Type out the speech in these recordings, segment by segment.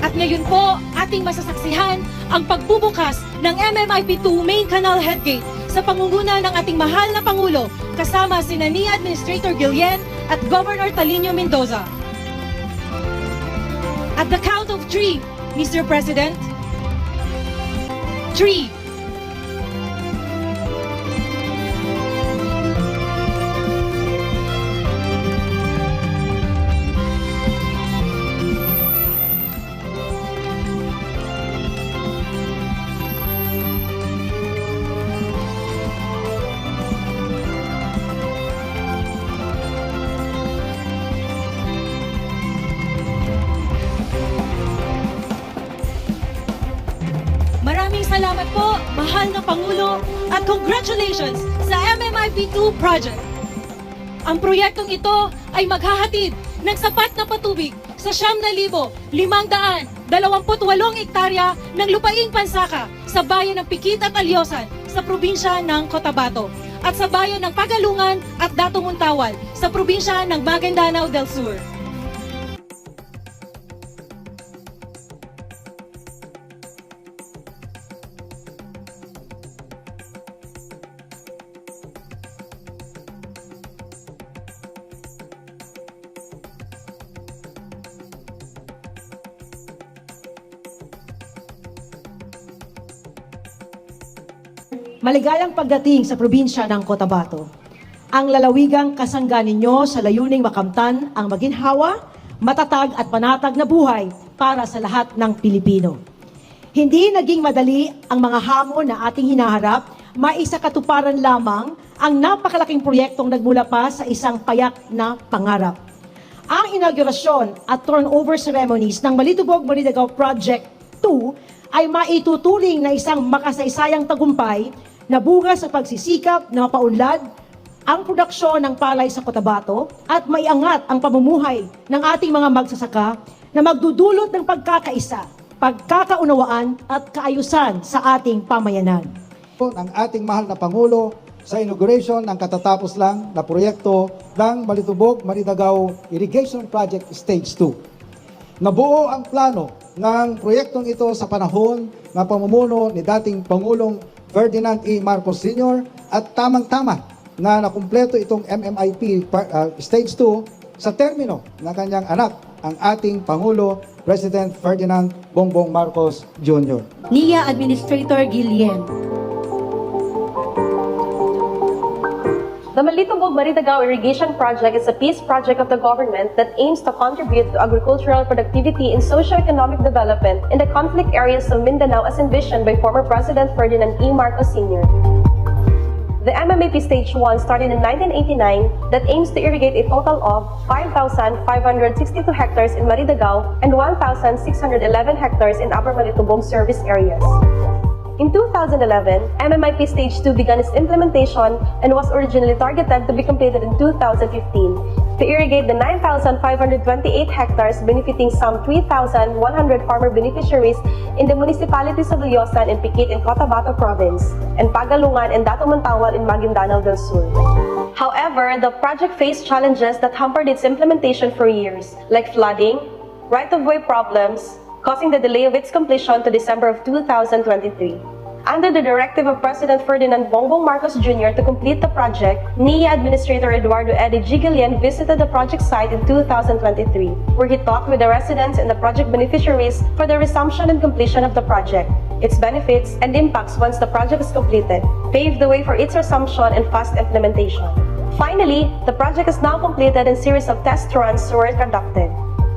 At ngayon po, ating masasaksihan ang pagbubukas ng MMIP2 Main Canal Headgate sa pangunguna ng ating mahal na Pangulo kasama si NIA Administrator Guillen at Governor Talino Mendoza. At the count of 3, Mr. President. 3. Maraming salamat po, mahal na Pangulo, at congratulations sa MMIP2 project. Ang proyektong ito ay maghahatid ng sapat na patubig sa 9,528 hektarya ng lupaing pansaka sa bayan ng Pikit at Alyosan sa probinsya ng Cotabato at sa bayan ng Pagalungan at Dato Muntawal sa probinsya ng Maguindanao del Sur. Maligayang pagdating sa probinsya ng Cotabato. Ang lalawigang kasangga ninyo sa layuning makamtan ang maginhawa, matatag at panatag na buhay para sa lahat ng Pilipino. Hindi naging madali ang mga hamon na ating hinaharap, maisakatuparan lamang ang napakalaking proyektong nagmula pa sa isang payak na pangarap. Ang inaugurasyon at turnover ceremonies ng Malitubog Maridagao Project 2 ay maituturing na isang makasaysayang tagumpay na bunga sa pagsisikap na mapaunlad ang produksyon ng palay sa Cotabato at maiangat ang pamumuhay ng ating mga magsasaka na magdudulot ng pagkakaisa, pagkakaunawaan at kaayusan sa ating pamayanan. Ang ating mahal na Pangulo sa inauguration ng katatapos lang na proyekto ng Malitubog Maridagao Irrigation Project Stage 2. Nabuo ang plano ng proyektong ito sa panahon na pamumuno ni dating Pangulong Ferdinand E. Marcos Sr. at tamang-tama na nakumpleto itong MMIP Stage 2 sa termino ng kanyang anak, ang ating Pangulo, President Ferdinand Bongbong Marcos Jr. NIA Administrator Guillen. The Malitubog Maridagao Irrigation Project is a peace project of the government that aims to contribute to agricultural productivity and socio-economic development in the conflict areas of Mindanao as envisioned by former President Ferdinand E. Marcos Sr. The MMIP Stage 1 started in 1989 that aims to irrigate a total of 5,562 hectares in Maridagao and 1,611 hectares in Upper Malitubog service areas. In 2011, MMIP Stage 2 began its implementation and was originally targeted to be completed in 2015 to irrigate the 9,528 hectares benefiting some 3,100 farmer beneficiaries in the municipalities of Alyosan and Pikit in Cotabato Province and Pagalungan and Dato Muntawal in Maguindanao del Sur. However, the project faced challenges that hampered its implementation for years, like flooding, right-of-way problems, causing the delay of its completion to December of 2023. Under the directive of President Ferdinand Bongbong Marcos Jr. to complete the project, NIA Administrator Eduardo Eddie G. Guillen visited the project site in 2023, where he talked with the residents and the project beneficiaries for the resumption and completion of the project, its benefits and impacts once the project is completed, paved the way for its resumption and fast implementation. Finally, the project is now completed and a series of test runs were conducted.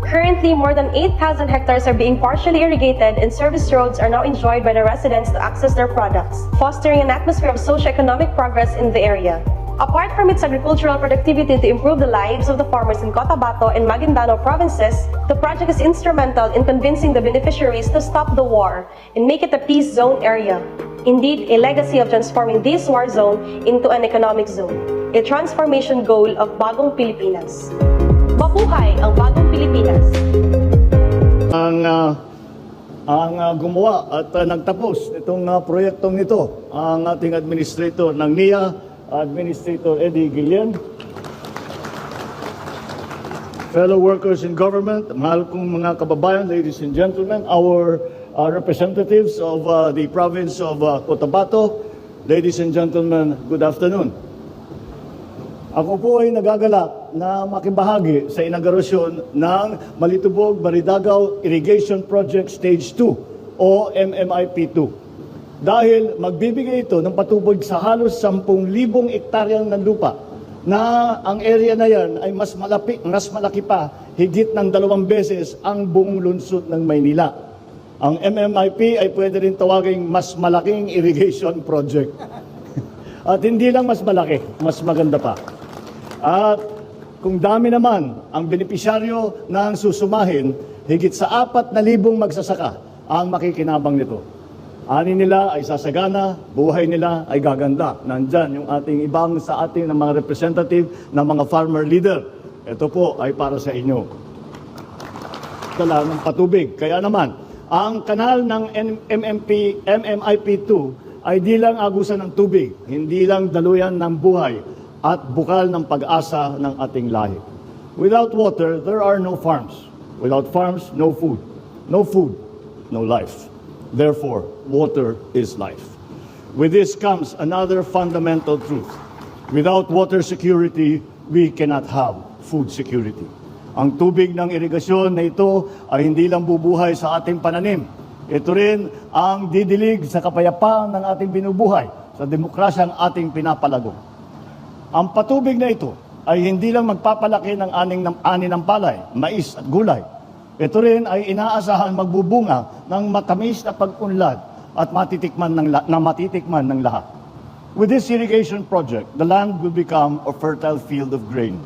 Currently, more than 8,000 hectares are being partially irrigated and service roads are now enjoyed by the residents to access their products, fostering an atmosphere of socio-economic progress in the area. Apart from its agricultural productivity to improve the lives of the farmers in Cotabato and Maguindanao provinces, the project is instrumental in convincing the beneficiaries to stop the war and make it a peace zone area. Indeed, a legacy of transforming this war zone into an economic zone, a transformation goal of Bagong Pilipinas. Mabuhay ang Bagong Pilipinas! Ang gumawa at nagtapos itong proyektong ito, ang ating administrator ng NIA, Administrator Eddie Guillen. fellow workers in government, mahal kong mga kababayan, ladies and gentlemen, our representatives of the province of Cotabato, ladies and gentlemen, good afternoon. Ako po ay nagagalak na makibahagi sa inaugurasyon ng Malitubog Maridagaw Irrigation Project Stage 2 o MMIP2. Dahil magbibigay ito ng patubig sa halos 10,000 ektaryang ng lupa na ang area na yan ay mas malaki pa, higit ng 2 beses ang buong lungsod ng Maynila. Ang MMIP ay pwede rin tawaging mas malaking irrigation project. At hindi lang mas malaki, mas maganda pa. At kung dami naman ang benepisyaryo ng susumahin, higit sa 4,000 magsasaka ang makikinabang nito. Ani nila ay sasagana, buhay nila ay gaganda. Nandyan yung ating ibang sa ating ng mga representative ng mga farmer leader. Ito po ay para sa inyo. Tala ng patubig. Kaya naman, ang kanal ng MMIP2 ay di lang agusan ng tubig, hindi lang daluyan ng buhay at bukal ng pag-asa ng ating lahi. Without water, there are no farms. Without farms, no food. No food, no life. Therefore, water is life. With this comes another fundamental truth. Without water security, we cannot have food security. Ang tubig ng irigasyon na ito ay hindi lang bubuhay sa ating pananim. Ito rin ang didilig sa kapayapaan ng ating binubuhay, sa demokrasyang ating pinapalago. Ang patubig na ito ay hindi lang magpapalaki ng ani ng palay, mais at gulay. Ito rin ay inaasahan magbubunga ng matamis na pag-unlad at matitikman ng lahat. With this irrigation project, the land will become a fertile field of grain.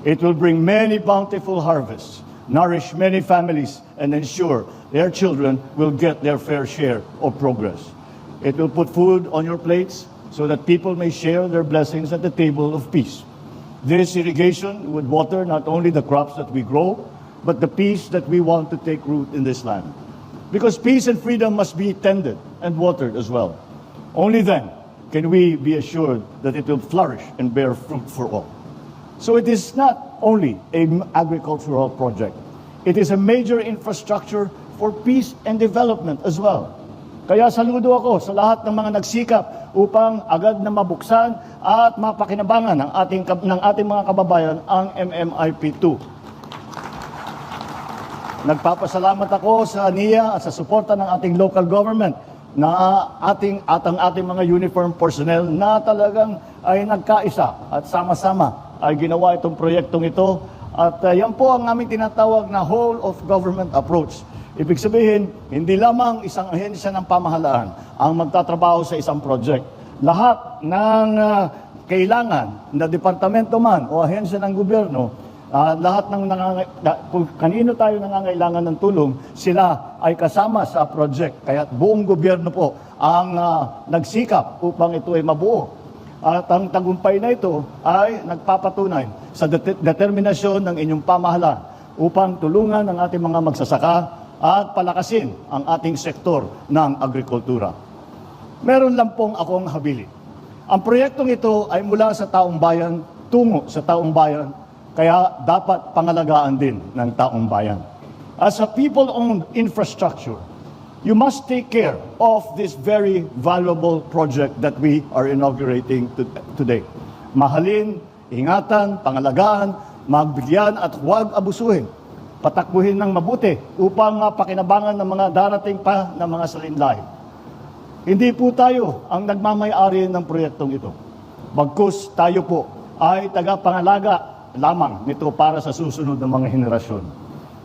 It will bring many bountiful harvests, nourish many families, and ensure their children will get their fair share of progress. It will put food on your plates so that people may share their blessings at the table of peace. This irrigation would water not only the crops that we grow, but the peace that we want to take root in this land. Because peace and freedom must be tended and watered as well. Only then can we be assured that it will flourish and bear fruit for all. So it is not only an agricultural project. It is a major infrastructure for peace and development as well. Kaya saludo ako sa lahat ng mga nagsikap upang agad na mabuksan at mapakinabangan ng ating mga kababayan ang MMIP2. Nagpapasalamat ako sa NIA at sa suporta ng ating local government na ating mga uniform personnel na talagang ay nagkaisa at sama-sama ay ginawa itong proyektong ito. At yan po ang aming tinatawag na whole of government approach. Ibig sabihin, hindi lamang isang ahensya ng pamahalaan ang magtatrabaho sa isang project. Lahat ng kailangan na departamento man o ahensya ng gobyerno, lahat ng kung kanino tayo nangangailangan ng tulong, sila ay kasama sa project. Kaya buong gobyerno po ang nagsikap upang ito ay mabuo. At ang tagumpay na ito ay nagpapatunay sa determinasyon ng inyong pamahalaan upang tulungan ang ating mga magsasaka at palakasin ang ating sektor ng agrikultura. Meron lang pong akong habili. Ang proyektong ito ay mula sa taong bayan tungo sa taong bayan, kaya dapat pangalagaan din ng taong bayan. As a people-owned infrastructure, you must take care of this very valuable project that we are inaugurating today. Mahalin, ingatan, pangalagaan, magbigyan at huwag abusuhin. Patakbuhin ng mabuti upang mapakinabangan ng mga darating pa na mga salinlahi. Hindi po tayo ang nagmamay-ari ng proyektong ito. Bagkus tayo po ay tagapangalaga lamang nito para sa susunod na mga henerasyon.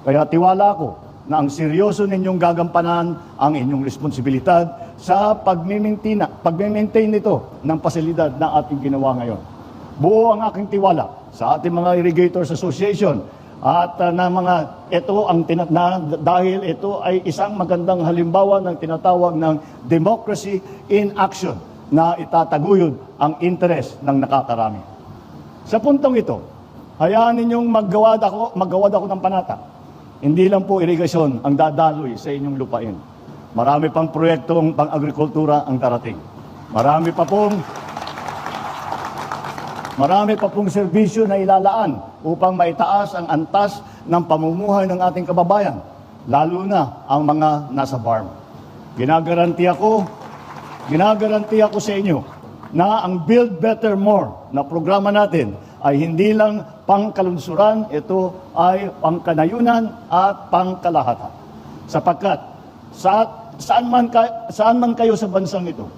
Kaya tiwala ko na ang seryoso ninyong gagampanan ang inyong responsibilidad sa pag-maintain nito ng pasilidad na ating ginawa ngayon. Buo ang aking tiwala sa ating mga Irrigators Association at dahil ito ay isang magandang halimbawa ng tinatawag ng democracy in action na itataguyod ang interes ng nakakarami. Sa puntong ito, hayaan ninyong maggawad ako ng panata. Hindi lang po irigasyon ang dadaloy sa inyong lupain. Marami pang proyektong pang-agrikultura ang darating. Marami pa pong Marami pa pong serbisyo na ilalaan upang maitaas ang antas ng pamumuhay ng ating kababayan, lalo na ang mga nasa farm. Ginagaranti ako sa inyo na ang Build Better More na programa natin ay hindi lang pangkalunsuran, ito ay pangkanayunan at pangkalahatan. Sapagkat saan man kayo sa bansang ito,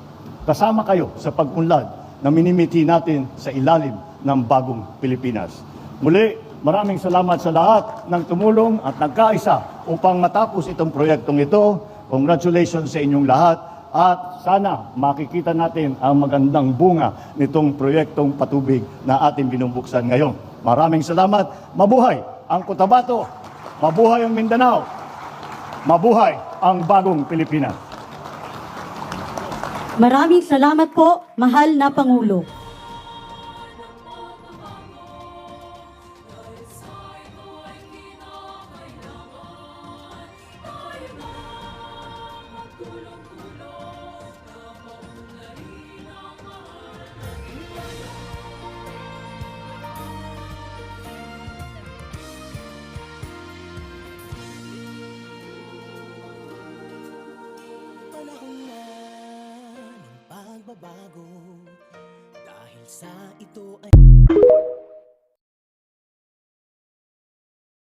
kasama kayo sa pag-unlad na minimiti natin sa ilalim ng bagong Pilipinas. Muli, maraming salamat sa lahat ng tumulong at nagkaisa upang matapos itong proyektong ito. Congratulations sa inyong lahat at sana makikita natin ang magandang bunga nitong proyektong patubig na ating binubuksan ngayon. Maraming salamat. Mabuhay ang Cotabato, mabuhay ang Mindanao, mabuhay ang bagong Pilipinas. Maraming salamat po, mahal na Pangulo. Panahon na ng pagbabago dahil sa ito ay